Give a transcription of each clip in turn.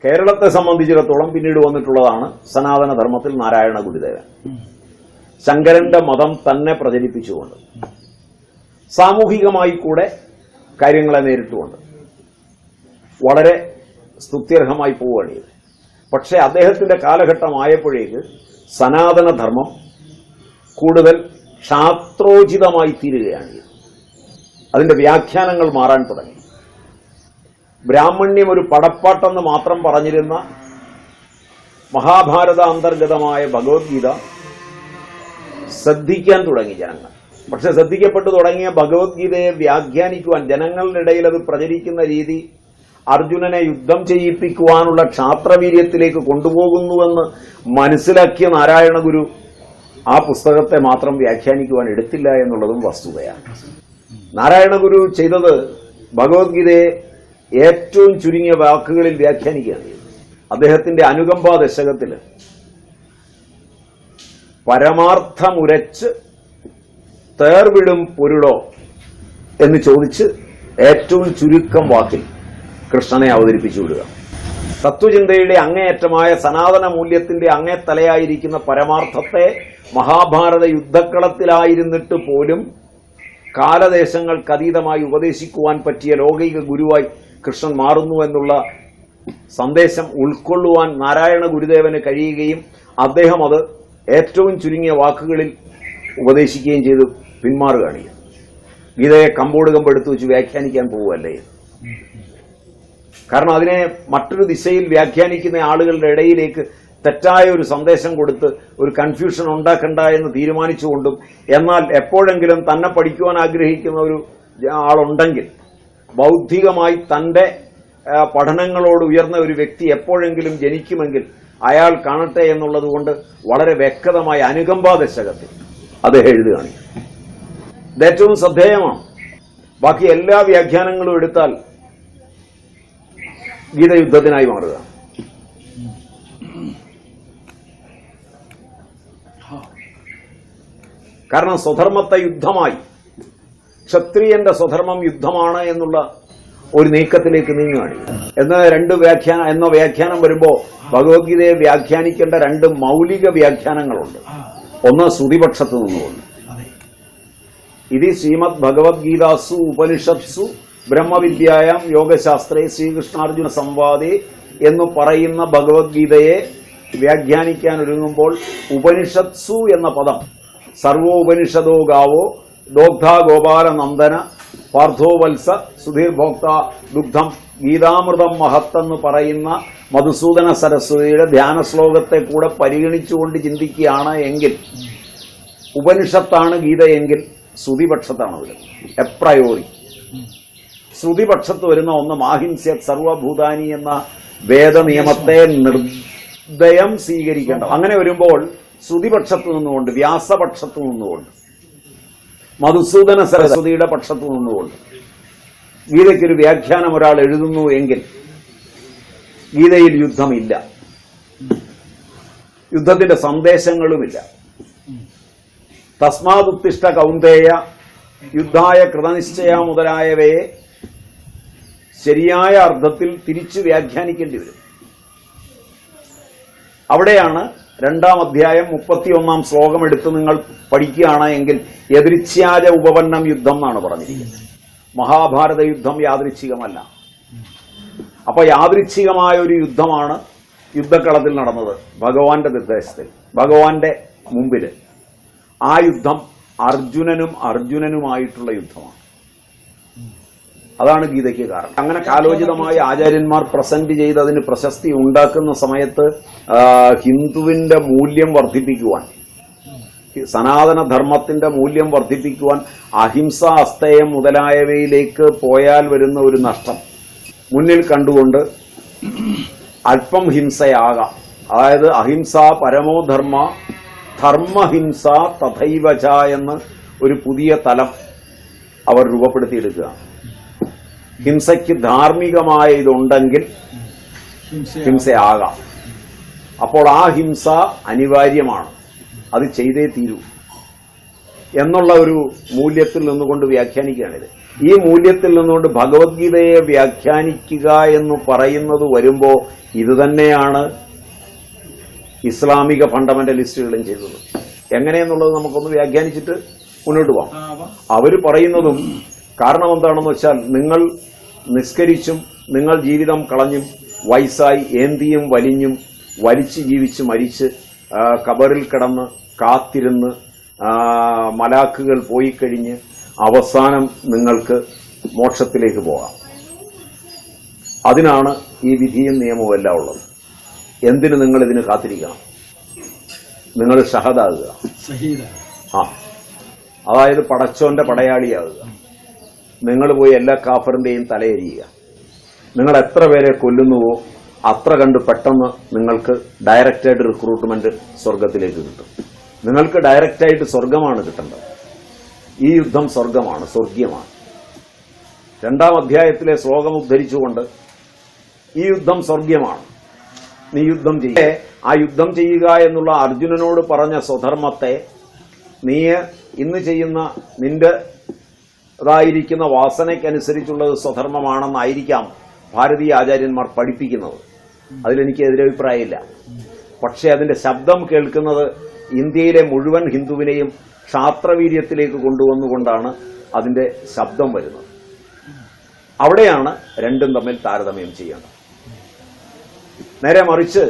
കേരളത്തെ സംബന്ധിച്ചിടത്തോളം പിന്നീട് വന്നിട്ടുള്ളതാണ് സനാതനധർമ്മത്തിൽ നാരായണ ഗുരുദേവൻ. ശങ്കരന്റെ മതം തന്നെ പ്രചരിപ്പിച്ചുകൊണ്ട് സാമൂഹികമായി കൂടെ കാര്യങ്ങളെ നേരിട്ടുകൊണ്ട് വളരെ സ്തുത്യർഹമായി പോവുകയാണ് ചെയ്തത്. പക്ഷേ അദ്ദേഹത്തിന്റെ കാലഘട്ടമായപ്പോഴേക്ക് സനാതനധർമ്മം കൂടുതൽ ശാസ്ത്രോചിതമായി തീരുകയാണ് ചെയ്തത്. അതിന്റെ വ്യാഖ്യാനങ്ങൾ മാറാൻ തുടങ്ങി. ബ്രാഹ്മണ്യം ഒരു പടപ്പാട്ടെന്ന് മാത്രം പറഞ്ഞിരുന്ന മഹാഭാരത അന്തർഗതമായ ഭഗവത്ഗീത ശ്രദ്ധിക്കാൻ തുടങ്ങി ജനങ്ങൾ. പക്ഷെ ശ്രദ്ധിക്കപ്പെട്ടു തുടങ്ങിയ ഭഗവത്ഗീതയെ വ്യാഖ്യാനിക്കുവാൻ ജനങ്ങളുടെ ഇടയിൽ അത് പ്രചരിക്കുന്ന രീതി അർജുനനെ യുദ്ധം ചെയ്യിപ്പിക്കുവാനുള്ള ക്ഷാത്രവീര്യത്തിലേക്ക് കൊണ്ടുപോകുന്നുവെന്ന് മനസ്സിലാക്കിയ നാരായണ ഗുരു ആ പുസ്തകത്തെ മാത്രം വ്യാഖ്യാനിക്കുവാൻ എടുത്തില്ല എന്നുള്ളതും വസ്തുതയാണ്. നാരായണ ഗുരു ചെയ്തത് ഭഗവത്ഗീതയെ ഏറ്റവും ചുരുങ്ങിയ വാക്കുകളിൽ വ്യാഖ്യാനിക്കുകയാണ്. അദ്ദേഹത്തിന്റെ അനുകമ്പാ ദശകത്തിൽ പരമാർത്ഥമുരച്ച് തേർവിടും പൊരുളോ എന്ന് ചോദിച്ച് ഏറ്റവും ചുരുക്കം വാക്കിൽ കൃഷ്ണനെ അവതരിപ്പിച്ചു വിടുക. തത്വചിന്തയുടെ അങ്ങേയറ്റമായ സനാതന മൂല്യത്തിന്റെ അങ്ങേത്തലയായിരിക്കുന്ന പരമാർത്ഥത്തെ മഹാഭാരത യുദ്ധക്കളത്തിലായിരുന്നിട്ട് പോലും കാലദേശങ്ങൾക്കതീതമായി ഉപദേശിക്കുവാൻ പറ്റിയ ലൗകിക ഗുരുവായി കൃഷ്ണൻ മാറുന്നു എന്നുള്ള സന്ദേശം ഉൾക്കൊള്ളുവാൻ നാരായണ ഗുരുദേവന് കഴിയുകയും അദ്ദേഹം അത് ഏറ്റവും ചുരുങ്ങിയ വാക്കുകളിൽ ഉപദേശിക്കുകയും ചെയ്ത് പിന്മാറുകയാണ്. ഗീതയെ കമ്പോട് കമ്പെടുത്ത് വെച്ച് വ്യാഖ്യാനിക്കാൻ പോവുകയല്ലേ. കാരണം അതിനെ മറ്റൊരു ദിശയിൽ വ്യാഖ്യാനിക്കുന്ന ആളുകളുടെ ഇടയിലേക്ക് തെറ്റായ ഒരു സന്ദേശം കൊടുത്ത് ഒരു കൺഫ്യൂഷൻ ഉണ്ടാക്കണ്ട എന്ന് തീരുമാനിച്ചുകൊണ്ടും, എന്നാൽ എപ്പോഴെങ്കിലും തന്നെ പഠിക്കുവാൻ ആഗ്രഹിക്കുന്ന ഒരു ആളുണ്ടെങ്കിൽ ബൗദ്ധികമായി തന്റെ പഠനങ്ങളോട് ഉയർന്ന ഒരു വ്യക്തി എപ്പോഴെങ്കിലും ജനിക്കുമെങ്കിൽ അയാൾ കാണട്ടെ എന്നുള്ളതുകൊണ്ട് വളരെ വ്യക്തമായ അനുകമ്പാ ദശകത്തിൽ അദ്ദേഹം എഴുതുകയാണ്. ഇത് ഏറ്റവും ശ്രദ്ധേയമാണ്. ബാക്കി എല്ലാ വ്യാഖ്യാനങ്ങളും എടുത്താൽ ഗീതയുദ്ധത്തിനായി മാറുക. കാരണം സ്വധർമ്മത്തെ യുദ്ധമായി, ക്ഷത്രിയന്റെ സ്വധർമ്മം യുദ്ധമാണ് എന്നുള്ള ഒരു നീക്കത്തിലേക്ക് നീങ്ങുകയാണ്. എന്ന വ്യാഖ്യാനം വരുമ്പോൾ ഭഗവത്ഗീതയെ വ്യാഖ്യാനിക്കേണ്ട രണ്ട് മൗലിക വ്യാഖ്യാനങ്ങളുണ്ട്. ഒന്ന് ശ്രുതിപക്ഷത്ത് നിന്നുകൊണ്ട്, ഇത് ശ്രീമദ് ഭഗവത്ഗീതാസു ഉപനിഷത്സു ബ്രഹ്മവിദ്യായാം യോഗശാസ്ത്രേ ശ്രീകൃഷ്ണാർജുന സംവാദേ എന്ന് പറയുന്ന ഭഗവത്ഗീതയെ വ്യാഖ്യാനിക്കാൻ ഒരുങ്ങുമ്പോൾ ഉപനിഷത്സു എന്ന പദം സർവോപനിഷദോ ഗാവോ ദോഗ്ധാ ഗോപാലനന്ദന പാർത്ഥോവത്സ സുധീർഭോക്ത ദുഗ്ധം ഗീതാമൃതം മഹത്തെന്ന് പറയുന്ന മധുസൂദന സരസ്വതിയുടെ ധ്യാന ശ്ലോകത്തെ കൂടെ പരിഗണിച്ചുകൊണ്ട് ചിന്തിക്കുകയാണ് എങ്കിൽ ഉപനിഷത്താണ് ഗീതയെങ്കിൽ ശ്രുതിപക്ഷത്താണ് വരുന്നത്. എപ്രയോറി ശ്രുതിപക്ഷത്ത് വരുന്ന ഒന്ന് മാഹിംസ്യത് സർവഭൂതാനി എന്ന വേദനിയമത്തെ നിർദ്ദയം സ്വീകരിക്കേണ്ട. അങ്ങനെ വരുമ്പോൾ ശ്രുതിപക്ഷത്ത് നിന്നുകൊണ്ട്, വ്യാസപക്ഷത്ത് നിന്നുകൊണ്ട്, മധുസൂദന സരസ്വതിയുടെ പക്ഷത്ത് നിന്നുകൊണ്ട് ഗീതയ്ക്കൊരു വ്യാഖ്യാനം ഒരാൾ എഴുതുന്നു എങ്കിൽ ഗീതയിൽ യുദ്ധമില്ല, യുദ്ധത്തിന്റെ സന്ദേശങ്ങളുമില്ല. തസ്മാദുത്തിഷ്ഠ കൗന്ദേയ യുദ്ധായ കൃതനിശ്ചയ മുതലായവയെ ശരിയായ അർത്ഥത്തിൽ തിരിച്ചു വ്യാഖ്യാനിക്കേണ്ടി വരും. അവിടെയാണ് 2-ാം അധ്യായം 31-ാം ശ്ലോകം എടുത്ത് നിങ്ങൾ പഠിക്കുകയാണ് എങ്കിൽ യദൃച്ഛ്യാജ ഉപപന്നം യുദ്ധം എന്നാണ് പറഞ്ഞിരിക്കുന്നത്. മഹാഭാരത യുദ്ധം യാദൃച്ഛികമല്ല. അപ്പൊ യാദൃച്ഛികമായ ഒരു യുദ്ധമാണ് യുദ്ധക്കളത്തിൽ നടന്നത് ഭഗവാന്റെ നിർദ്ദേശത്തിൽ, ഭഗവാന്റെ മുമ്പിൽ. ആ യുദ്ധം അർജുനനുമായിട്ടുള്ള യുദ്ധമാണ്. അതാണ് ഗീതയ്ക്ക് കാരണം. അങ്ങനെ കാലോചിതമായി ആചാര്യന്മാർ പ്രസന്റ് ചെയ്ത് അതിന് പ്രശസ്തി ഉണ്ടാക്കുന്ന സമയത്ത് ഹിന്ദുവിന്റെ മൂല്യം വർദ്ധിപ്പിക്കുവാൻ, സനാതനധർമ്മത്തിന്റെ മൂല്യം വർദ്ധിപ്പിക്കുവാൻ അഹിംസ, അസ്തേയം മുതലായവയിലേക്ക് പോയാൽ വരുന്ന ഒരു നഷ്ടം മുന്നിൽ കണ്ടുകൊണ്ട് അല്പം ഹിംസയാകാം, അതായത് അഹിംസ പരമോ ധർമ്മ, ധർമ്മഹിംസ തഥൈവച എന്ന് ഒരു പുതിയ തലം അവർ രൂപപ്പെടുത്തിയെടുക്കുകയാണ്. ഹിംസയ്ക്ക് ധാർമ്മികമായ ഇതുണ്ടെങ്കിൽ ഹിംസയാകാം. അപ്പോൾ ആ ഹിംസ അനിവാര്യമാണ്, അത് ചെയ്തേ തീരൂ. എന്നുള്ള ഒരു മൂല്യത്തിൽ നിന്നുകൊണ്ട് വ്യാഖ്യാനിക്കുകയാണിത്. ഈ മൂല്യത്തിൽ നിന്നുകൊണ്ട് ഭഗവത്ഗീതയെ വ്യാഖ്യാനിക്കുക എന്ന് പറയുന്നത് വരുമ്പോൾ ഇതുതന്നെയാണ് ഇസ്ലാമിക ഫണ്ടമെന്റലിസ്റ്റുകളും ചെയ്തത്. എങ്ങനെയെന്നുള്ളത് നമുക്കൊന്ന് വ്യാഖ്യാനിച്ചിട്ട് മുന്നോട്ട് പോകാം. അവർ പറയുന്നതും കാരണം എന്താണെന്ന് വെച്ചാൽ, നിങ്ങൾ നിസ്കരിച്ചും നിങ്ങൾ ജീവിതം കളഞ്ഞും വയസ്സായി ഏന്തിയും വലിഞ്ഞും വലിച്ചു ജീവിച്ച് മരിച്ച് കബറിൽ കിടന്ന് കാത്തിരുന്ന് മലാക്കുകൾ പോയി കഴിഞ്ഞ് അവസാനം നിങ്ങൾക്ക് മോക്ഷത്തിലേക്ക് പോകാം. അതിനാണ് ഈ വിധിയും നിയമവും എല്ലാം ഉള്ളത്. എന്തിന് നിങ്ങൾ ഇതിന് കാത്തിരിക്കണം? നിങ്ങൾ ഷഹദാകുക, അതായത് പടച്ചോന്റെ പടയാളിയാകുക. നിങ്ങൾ പോയി എല്ലാ കാഫറിന്റെയും തലയെരിയുക. നിങ്ങൾ എത്ര പേരെ കൊല്ലുന്നുവോ അത്ര കണ്ട് പെട്ടെന്ന് നിങ്ങൾക്ക് ഡയറക്റ്റായിട്ട് റിക്രൂട്ട്മെന്റ് സ്വർഗത്തിലേക്ക് കിട്ടും. നിങ്ങൾക്ക് ഡയറക്റ്റായിട്ട് സ്വർഗമാണ് കിട്ടേണ്ടത്. ഈ യുദ്ധം സ്വർഗമാണ്, സ്വർഗീയമാണ്. 2-ാം അധ്യായത്തിലെ ശ്ലോകം ഉദ്ധരിച്ചുകൊണ്ട് ഈ യുദ്ധം സ്വർഗീയമാണ്, നീ യുദ്ധം ചെയ്യുക. ആ യുദ്ധം ചെയ്യുക എന്നുള്ള അർജുനനോട് പറഞ്ഞ സ്വധർമ്മത്തെ നീ ഇന്ന് ചെയ്യുന്ന നിന്റേതായിരിക്കുന്ന വാസനയ്ക്കനുസരിച്ചുള്ളത് സ്വധർമ്മമാണെന്നായിരിക്കാം ഭാരതീയ ആചാര്യന്മാർ പഠിപ്പിക്കുന്നത്. അതിലെനിക്ക് എതിരഭിപ്രായമില്ല. പക്ഷേ അതിന്റെ ശബ്ദം കേൾക്കുന്നത് ഇന്ത്യയിലെ മുഴുവൻ ഹിന്ദുവിനെയും ക്ഷാത്രവീര്യത്തിലേക്ക് കൊണ്ടുവന്നുകൊണ്ടാണ് അതിന്റെ ശബ്ദം വരുന്നത്. അവിടെയാണ് രണ്ടും തമ്മിൽ താരതമ്യം ചെയ്യേണ്ടത്. നേരെ മറിച്ച്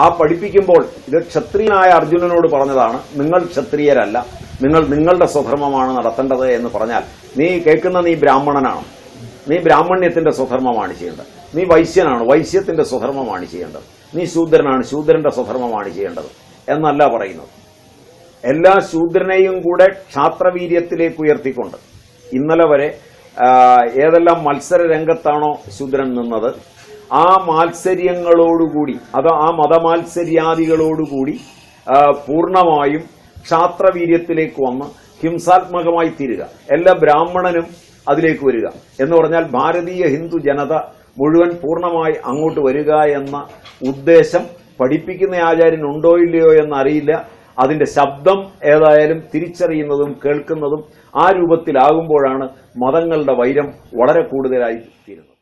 ആ പഠിപ്പിക്കുമ്പോൾ ഇത് ക്ഷത്രിയനായ അർജുനനോട് പറഞ്ഞതാണ്, നിങ്ങൾ ക്ഷത്രിയരല്ല, നിങ്ങൾ നിങ്ങളുടെ സ്വധർമ്മമാണ് നടത്തേണ്ടത് എന്ന് പറഞ്ഞാൽ, നീ കേൾക്കുന്ന നീ ബ്രാഹ്മണനാണ്, നീ ബ്രാഹ്മണ്യത്തിന്റെ സ്വധർമ്മമാണ് ചെയ്യേണ്ടത്. നീ വൈശ്യനാണ്, വൈശ്യത്തിന്റെ സ്വധർമ്മമാണ് ചെയ്യേണ്ടത്. നീ ശൂദ്രനാണ്, ശൂദ്രന്റെ സ്വധർമ്മമാണ് ചെയ്യേണ്ടത് എന്നല്ല പറയുന്നത്. എല്ലാ ശൂദ്രനെയും കൂടെ ക്ഷാത്രവീര്യത്തിലേക്ക് ഉയർത്തിക്കൊണ്ട് ഇന്നലെ വരെ ഏതെല്ലാം മത്സര രംഗത്താണോ ശൂദ്രൻ നിന്നത് ആ മാത്സര്യങ്ങളോടുകൂടി, അത് ആ മതമാത്സര്യാദികളോടുകൂടി പൂർണ്ണമായും ക്ഷാത്രവീര്യത്തിലേക്ക് വന്ന് ഹിംസാത്മകമായി തീരുക, എല്ലാ ബ്രാഹ്മണനും അതിലേക്ക് വരിക എന്ന് പറഞ്ഞാൽ ഭാരതീയ ഹിന്ദു ജനത മുഴുവൻ പൂർണ്ണമായി അങ്ങോട്ട് വരിക എന്ന ഉദ്ദേശം പഠിപ്പിക്കുന്ന ആചാര്യനുണ്ടോ ഇല്ലയോ എന്നറിയില്ല. അതിന്റെ ശബ്ദം ഏതായാലും തിരിച്ചറിയുന്നതും കേൾക്കുന്നതും ആ രൂപത്തിലാകുമ്പോഴാണ് മതങ്ങളുടെ വൈരം വളരെ കൂടുതലായി തീരുന്നത്.